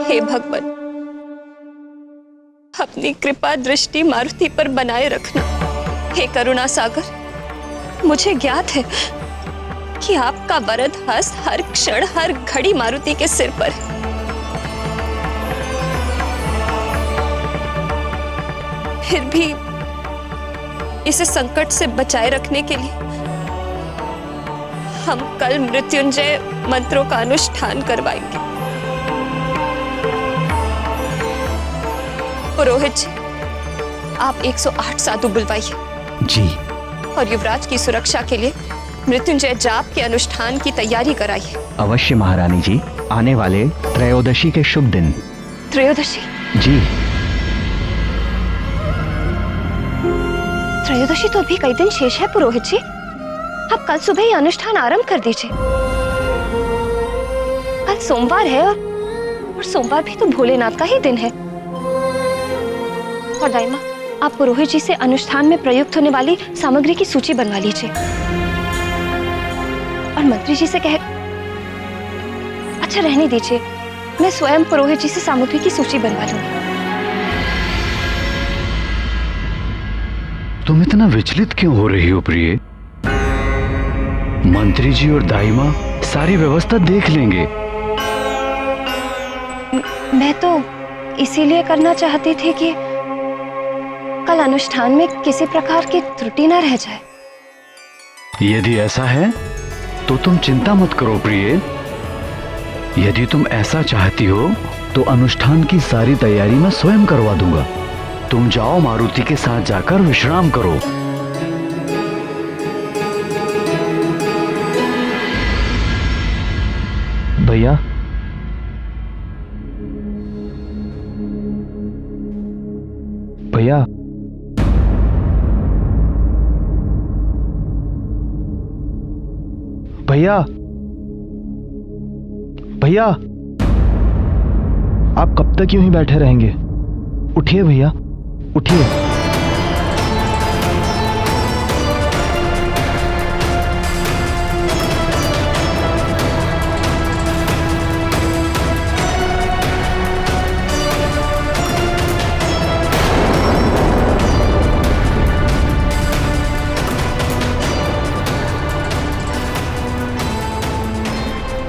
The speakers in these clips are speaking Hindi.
हे भगवान, अपनी कृपा दृष्टि मारुति पर बनाए रखना। हे करुणा सागर, मुझे ज्ञात है कि आपका वरद हस्त हर क्षण हर घड़ी मारुति के सिर पर है। फिर भी इसे संकट से बचाए रखने के लिए हम कल मृत्युंजय मंत्रों का अनुष्ठान करवाएंगे। पुरोहित जी, आप 108 साधु बुलवाइए। जी। और युवराज की सुरक्षा के लिए मृत्युंजय जाप के अनुष्ठान की तैयारी कराइए। अवश्य महारानी जी, आने वाले त्रयोदशी के शुभ दिन। त्रयोदशी? जी। त्रयोदशी तो अभी कई दिन शेष है पुरोहित जी। आप कल सुबह ही अनुष्ठान आरंभ कर दीजिए। कल सोमवार है और सोमवार भी तो भोलेनाथ का ही दिन है। और दाइमा, आप पुरोहित जी से अनुष्ठान में प्रयुक्त होने वाली सामग्री की सूची बनवा लीजिए। और मंत्री जी से अच्छा रहने दीजिए, मैं स्वयं पुरोहित जी से सामग्री की सूची बनवा लूंगी। तुम इतना विचलित क्यों हो रही हो प्रिय? मंत्री जी और दाईमा सारी व्यवस्था देख लेंगे। मैं तो इसीलिए करना चाहती थी कि कल अनुष्ठान में किसी प्रकार की त्रुटि न रह जाए। यदि ऐसा है तो तुम चिंता मत करो प्रिय। यदि तुम ऐसा चाहती हो तो अनुष्ठान की सारी तैयारी मैं स्वयं करवा दूंगा। तुम जाओ, मारुति के साथ जाकर विश्राम करो। भैया, भैया, भैया, भैया, आप कब तक यूं ही बैठे रहेंगे? उठिए भैया, उठिए।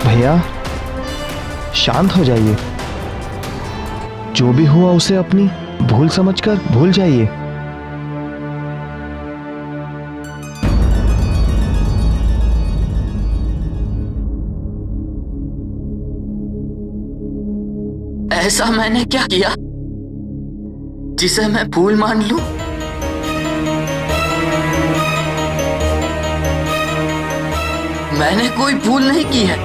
भैया, शांत हो जाइए। जो भी हुआ उसे अपनी भूल समझकर भूल जाइए। ऐसा मैंने क्या किया जिसे मैं भूल मान लूं? मैंने कोई भूल नहीं की है।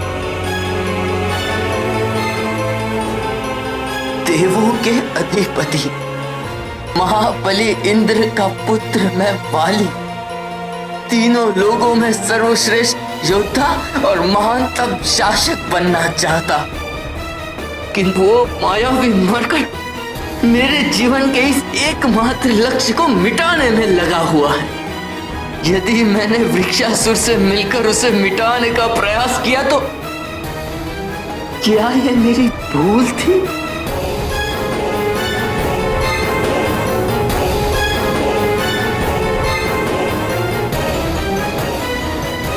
देवों के अधिपति महाबली इंद्र का पुत्र मैं वाली, तीनों लोगों में सर्वश्रेष्ठ योद्धा और महानतम शासक बनना चाहता, किंतु वो मायावी मरकट मेरे जीवन के इस एकमात्र लक्ष्य को मिटाने में लगा हुआ है। यदि मैंने वृक्षासुर से मिलकर उसे मिटाने का प्रयास किया तो क्या ये मेरी भूल थी?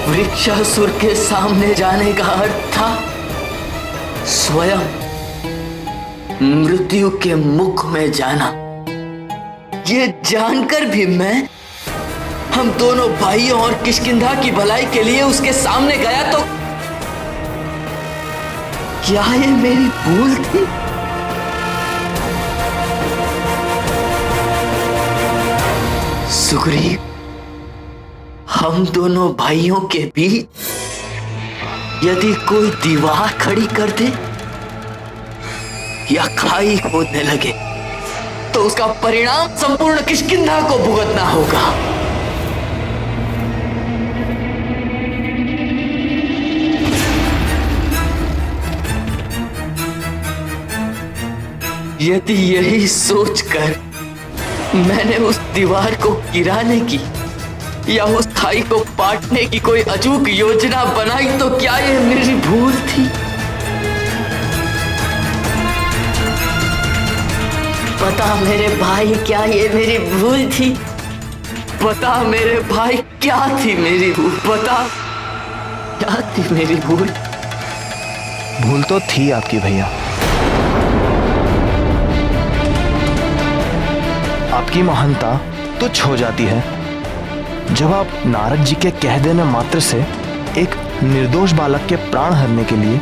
वृक्षासुर के सामने जाने का अर्थ था स्वयं मृत्यु के मुख में जाना। ये जानकर भी मैं हम दोनों भाइयों और किष्किंधा की भलाई के लिए उसके सामने गया तो क्या ये मेरी भूल थी? सुग्रीव, हम दोनों भाइयों के बीच यदि कोई दीवार खड़ी कर दे या खाई खोदने लगे तो उसका परिणाम संपूर्ण किष्किंधा को भुगतना होगा। यदि यही सोचकर मैंने उस दीवार को गिराने की या उस खाई को पाटने की कोई अचूक योजना बनाई तो क्या यह मेरी भूल थी? बता मेरे भाई, क्या ये मेरी भूल थी? बता मेरे भाई, क्या थी मेरी भूल? बता क्या थी मेरी भूल? भूल तो थी आपकी भैया। आपकी महानता तुच्छ हो जाती है जब आप नारद जी के कह देने मात्र से एक निर्दोष बालक के प्राण हरने के लिए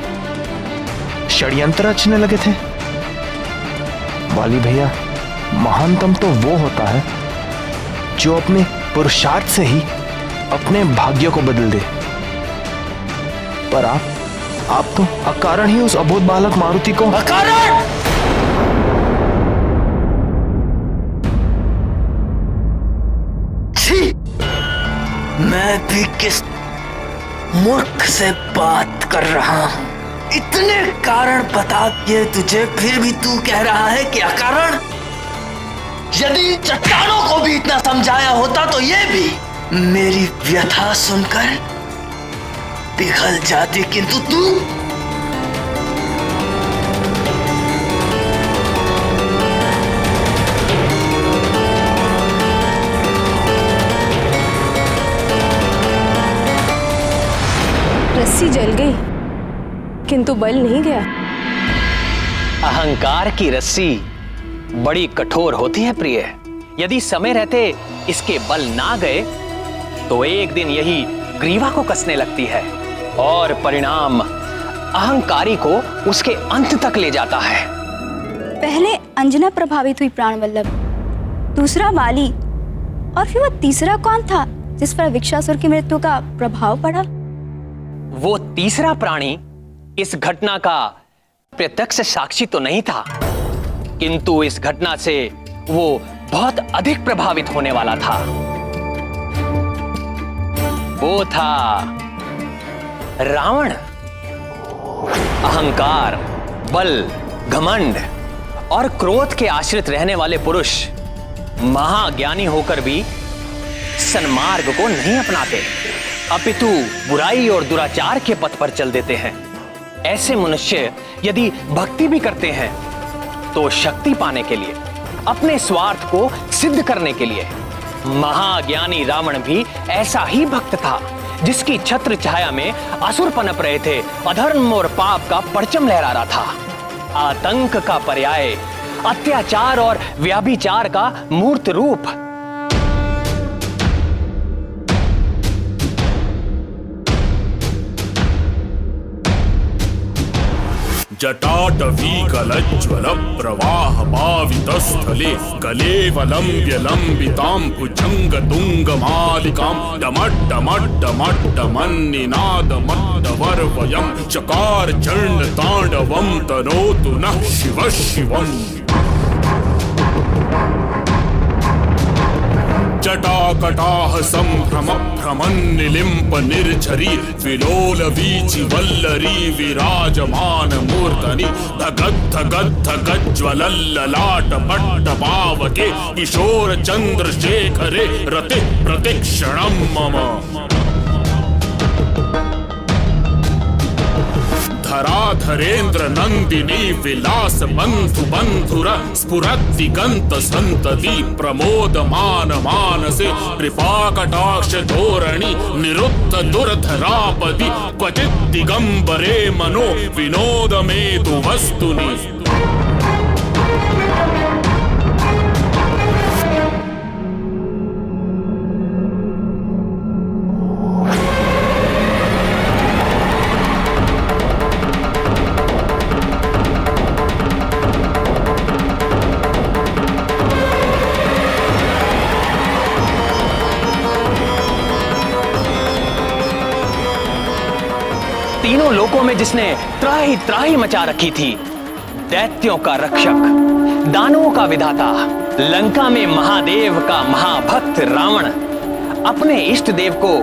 षड्यंत्र रचने लगे थे। वाली भैया, महानतम तो वो होता है जो अपने पुरुषार्थ से ही अपने भाग्य को बदल दे। पर आप तो अकारण ही उस अबोध बालक मारुति को अकारण! छी! मैं भी किस मूर्ख से बात कर रहा हूं। इतने कारण बता दिए तुझे, फिर भी तू कह रहा है कि अकारण। यदि इन चट्टानों को भी इतना समझाया होता तो ये भी मेरी व्यथा सुनकर पिघल जाती, किंतु तू रस्सी जल गई किंतु बल नहीं गया। अहंकार की रस्सी बड़ी कठोर होती है प्रिय। यदि समय रहते इसके बल ना गए तो एक दिन यही ग्रीवा को कसने लगती है और परिणाम अहंकारी को उसके अंत तक ले जाता है। पहले अंजना प्रभावित हुई प्राण वल्लभ, दूसरा वाली, और फिर वो तीसरा कौन था जिस पर विक्षासुर की मृत्यु का प्रभाव पड़ा? वो तीसरा प्राणी इस घटना का प्रत्यक्ष साक्षी तो नहीं था, किंतु इस घटना से वो बहुत अधिक प्रभावित होने वाला था। वो था रावण। अहंकार, बल, घमंड और क्रोध के आश्रित रहने वाले पुरुष महाज्ञानी होकर भी सन्मार्ग को नहीं अपनाते, अपितु बुराई और दुराचार के पथ पर चल देते हैं। ऐसे मनुष्य यदि भक्ति भी करते हैं तो शक्ति पाने के लिए, अपने स्वार्थ को सिद्ध करने के लिए। महाज्ञानी रावण भी ऐसा ही भक्त था जिसकी छत्र छाया में असुर पनप रहे थे, अधर्म और पाप का परचम लहरा रहा था। आतंक का पर्याय, अत्याचार और व्याभिचार का मूर्त रूप। जटाटवीकलज्ज्वल प्रवाह पावितस्थले कलेवलम्ब्य लम्बितां भुजङ्गतुङ्गमालिकां डमड्डमड्डमड्डमन्निनादमड्डवर्वयं चकार चण्डताण्डवं तनोतु नः शिवः शिवम्। जटाकटाह संभ्रम भ्रमन्निलिम्प निर्झरी विलोल वीचि वल्लरी विराजमान मूर्धनि धगद्धगद्धगज्ज्वलल्ललाट पट्टपावके किशोर चन्द्रशेखरे रति प्रतिक्षणं मम। धराधरेन्द्र नंदिनी विलास बंधु बंधुर स्फुरद्दिगंत संतति प्रमोदमान मानसे कृपा कटाक्ष धोरणी निरुद्ध दुर्धरापदि क्वचित् दिगंबरे मनो विनोदमेतु वस्तुनि। तीनों लोकों में जिसने त्राही त्राही मचा रखी थी, दैत्यों का रक्षक, दानवों का विधाता, लंका में महादेव का महाभक्त रावण अपने इष्ट देव को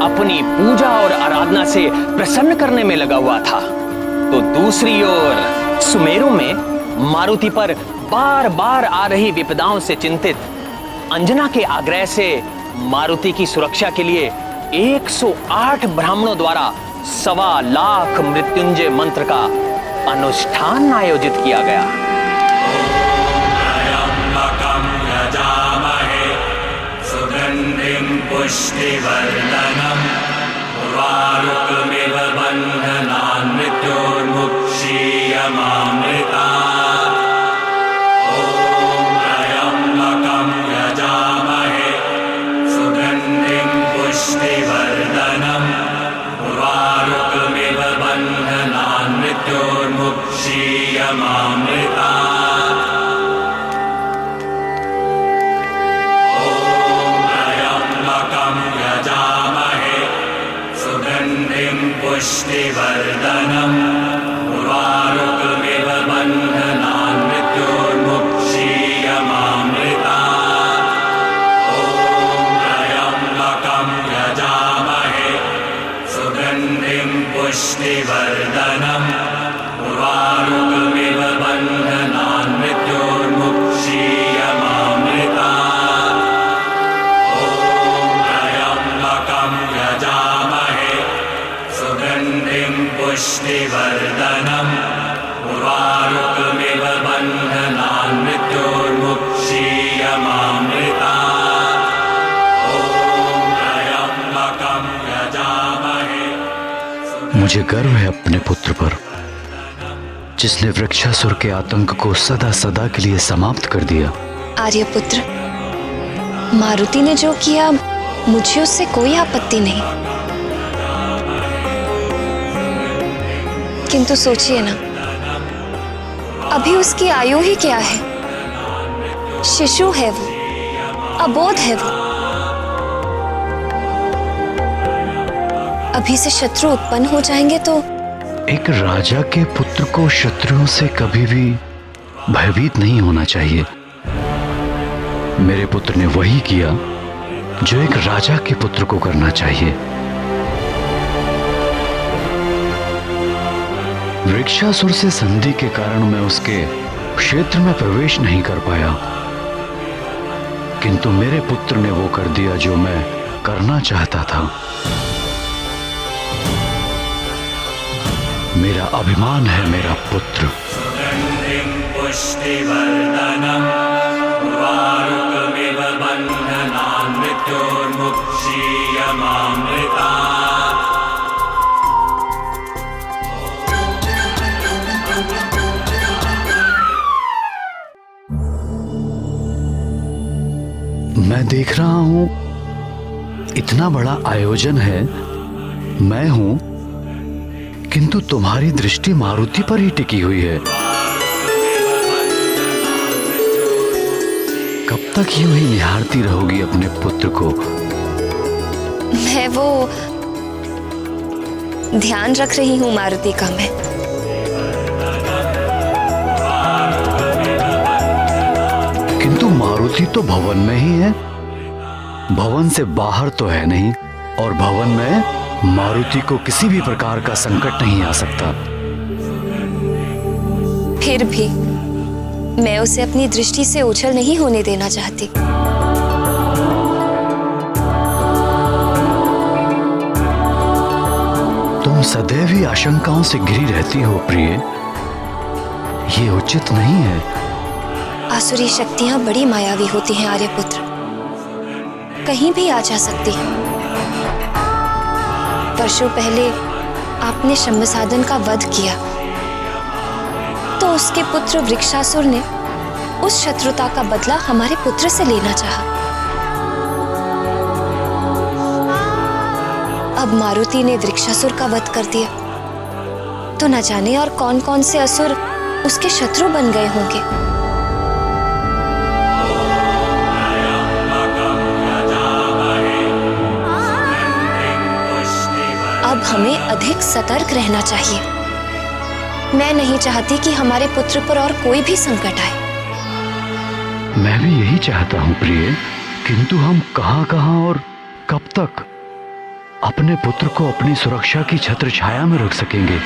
अपनी पूजा और आराधना से प्रसन्न करने में लगा हुआ था, तो दूसरी ओर सुमेरु में मारुति पर बार बार आ रही विपदाओं से चिंतित अंजना के आग्रह से मारुति की सुरक्षा के लिए 108 ब्राह्मणों द्वारा 1.25 लाख मृत्युंजय मंत्र का अनुष्ठान आयोजित किया गया। पुष्टिवर्धनम् उर्वारुकमिव बन्धनान् मृत्योर्मुक्षीयमामृतात्। ॐ त्र्यम्बकं यजामहे सुगन्धिं पुष्टिवर्धनम् उर्वारुकमिव बन्धनान् मृत्योर्मुक्षीयमामृतात्। ॐ त्र्यम्बकं यजामहे सुगन्धिं पुष्टिवर्धनम् उर्वारुकमिव बन्धनान् मृत्योर्मुक्षीयमामृतात्। ॐ त्र्यम्बकं यजामहे सुगन्धिं पुष्टिवर्धनम् उर्वारुकमिव बन्धनान् मृत्योर्मुक्षीयमामृतात्। ॐ त्र्यम्बकं यजामहे सुगन्धिं पुष्टिवर्धनम् उर्वारुकमिव बन्धनान् मृत्योर्मुक्षीयमामृतात्। ॐ त्र्यम्बकं यजामहे। मुझे गर्व है अपने पुत्र पर, जिसने वृक्षासुर के आतंक को सदा सदा के लिए समाप्त कर दिया। आर्यपुत्र, मारुति ने जो किया मुझे उससे कोई आपत्ति नहीं, किंतु सोचिए ना, अभी उसकी आयु ही क्या है? शिशु है वो, अबोध है वो। अभी से शत्रु उत्पन्न हो जाएंगे तो एक राजा के पुत्र को शत्रुओं से कभी भी भयभीत नहीं होना चाहिए। मेरे पुत्र ने वही किया जो एक राजा के पुत्र को करना चाहिए। वृक्षासुर से संधि के कारण मैं उसके क्षेत्र में प्रवेश नहीं कर पाया, किंतु मेरे पुत्र ने वो कर दिया जो मैं करना चाहता था। मेरा अभिमान है मेरा पुत्र। सुगन्धिं पुष्टिवर्धनम् उर्वारुकमिव बन्धनान् मृत्योर्मुक्षीयमामृतात्। मैं देख रहा हूं इतना बड़ा आयोजन है, मैं हूं, किंतु तुम्हारी दृष्टि मारुति पर ही टिकी हुई है। कब तक यूं ही निहारती रहोगी अपने पुत्र को? मैं वो ध्यान रख रही हूँ मारुति का। मैं किंतु मारुति तो भवन में ही है, भवन से बाहर तो है नहीं, और भवन में मारुति को किसी भी प्रकार का संकट नहीं आ सकता। फिर भी मैं उसे अपनी दृष्टि से ओझल नहीं होने देना चाहती। तुम सदैव ही आशंकाओं से घिरी रहती हो प्रिय, ये उचित नहीं है। आसुरी शक्तियां बड़ी मायावी होती हैं आर्यपुत्र, कहीं भी आ जा सकती हैं। वर्षों पहले आपने शम्भसाधन का वध किया, तो उसके पुत्र वृक्षासुर ने उस शत्रुता का बदला हमारे पुत्र से लेना चाहा। अब मारुति ने वृक्षासुर का वध कर दिया, तो न जाने और कौन कौन से असुर उसके शत्रु बन गए होंगे। अब हमें अधिक सतर्क रहना चाहिए। मैं नहीं चाहती कि हमारे पुत्र पर और कोई भी संकट आए। मैं भी यही चाहता हूं प्रिय, किंतु हम कहां और कब तक अपने पुत्र को अपनी सुरक्षा की छत्र छाया में रख सकेंगे?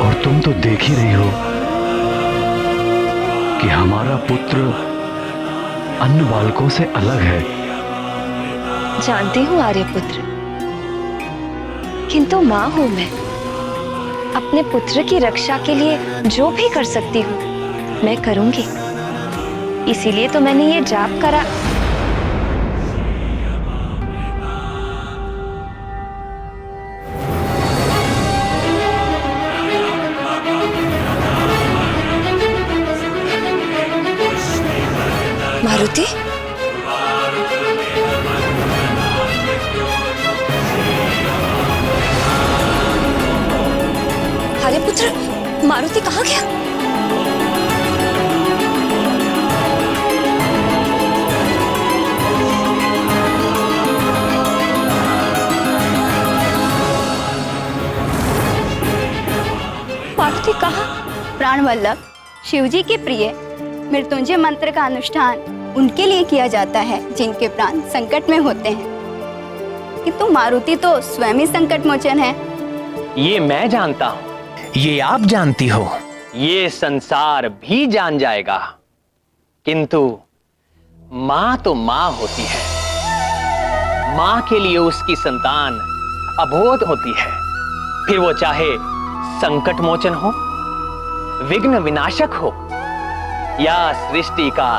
और तुम तो देख ही रही हो कि हमारा पुत्र अन्य बालकों से अलग है। जानती हूँ आर्यपुत्र, किंतु माँ हूं मैं। अपने पुत्र की रक्षा के लिए जो भी कर सकती हूँ मैं करूंगी। इसीलिए तो मैंने ये जाप करा। मारुति, अरे पुत्र, मारुति कहाँ गया? मारुति कहाँ? प्राणवल्लभ, शिवजी के प्रिय मृत्युंजय मंत्र का अनुष्ठान उनके लिए किया जाता है जिनके प्राण संकट में होते हैं। किंतु मारुति तो स्वयं ही संकट मोचन है। ये मैं जानता हूँ, ये आप जानती हो। ये संसार भी जान जाएगा, किंतु माँ तो माँ होती है। माँ के लिए उसकी संतान अबोध होती है, फिर वो चाहे संकट मोचन हो, विघ्न विनाशक हो या सृष्टि का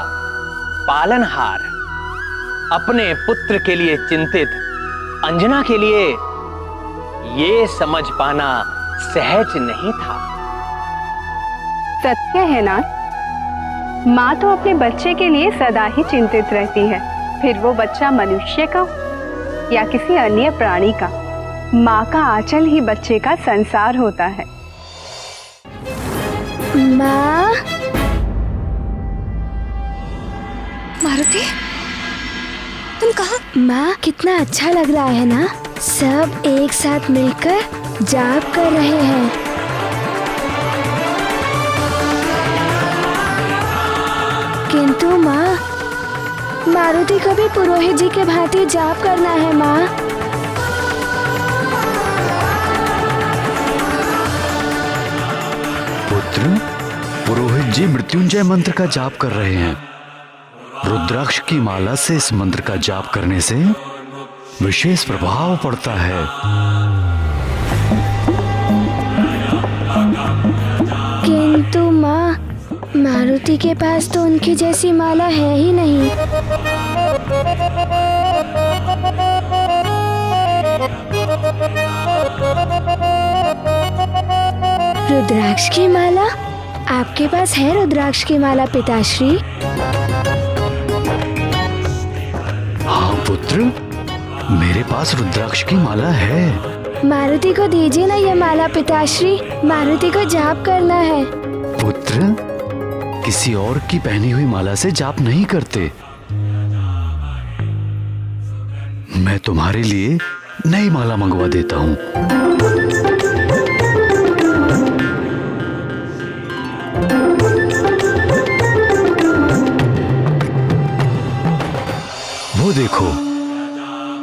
पालनहार। अपने पुत्र के लिए चिंतित अंजना के लिए ये समझ पाना सहज नहीं था। सत्य है ना, माँ तो अपने बच्चे के लिए सदा ही चिंतित रहती है, फिर वो बच्चा मनुष्य का या किसी अन्य प्राणी का। माँ का आंचल ही बच्चे का संसार होता है। माँ, मारुति, तुम कहाँ? माँ, कितना अच्छा लग रहा है ना, सब एक साथ मिलकर जाप कर रहे हैं। किंतु माँ, मारुति को भी पुरोहित जी के भांति जाप करना है माँ। पुत्र, पुरोहित जी मृत्युंजय मंत्र का जाप कर रहे हैं। रुद्राक्ष की माला से इस मंत्र का जाप करने से विशेष प्रभाव पड़ता है। किंतु माँ, मारुति के पास तो उनकी जैसी माला है ही नहीं। रुद्राक्ष की माला? आपके पास है रुद्राक्ष की माला पिताश्री? हाँ पुत्र, मेरे पास रुद्राक्ष की माला है। मारुति को दीजिए ना ये माला पिताश्री, मारुति को जाप करना है। पुत्र, किसी और की पहनी हुई माला से जाप नहीं करते। मैं तुम्हारे लिए नई माला मंगवा देता हूँ। वो देखो,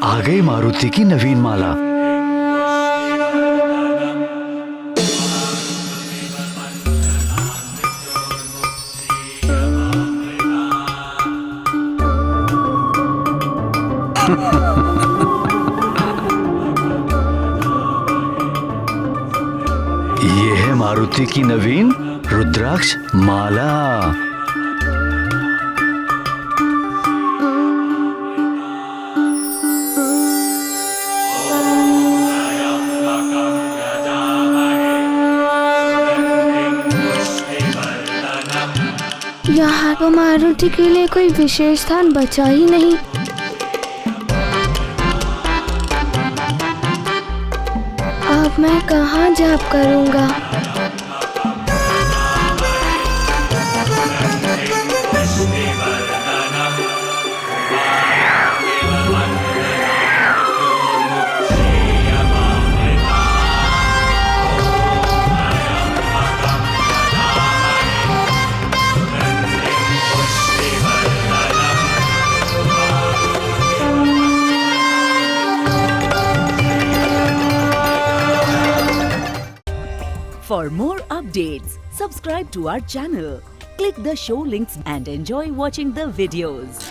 आ गई मारुति की नवीन माला। ये है मारुति की नवीन रुद्राक्ष माला। यहाँ तो मारुति के लिए कोई विशेष स्थान बचा ही नहीं। अब मैं कहाँ जाप करूँगा? For more updates, subscribe to our channel, click the show links and enjoy watching the videos.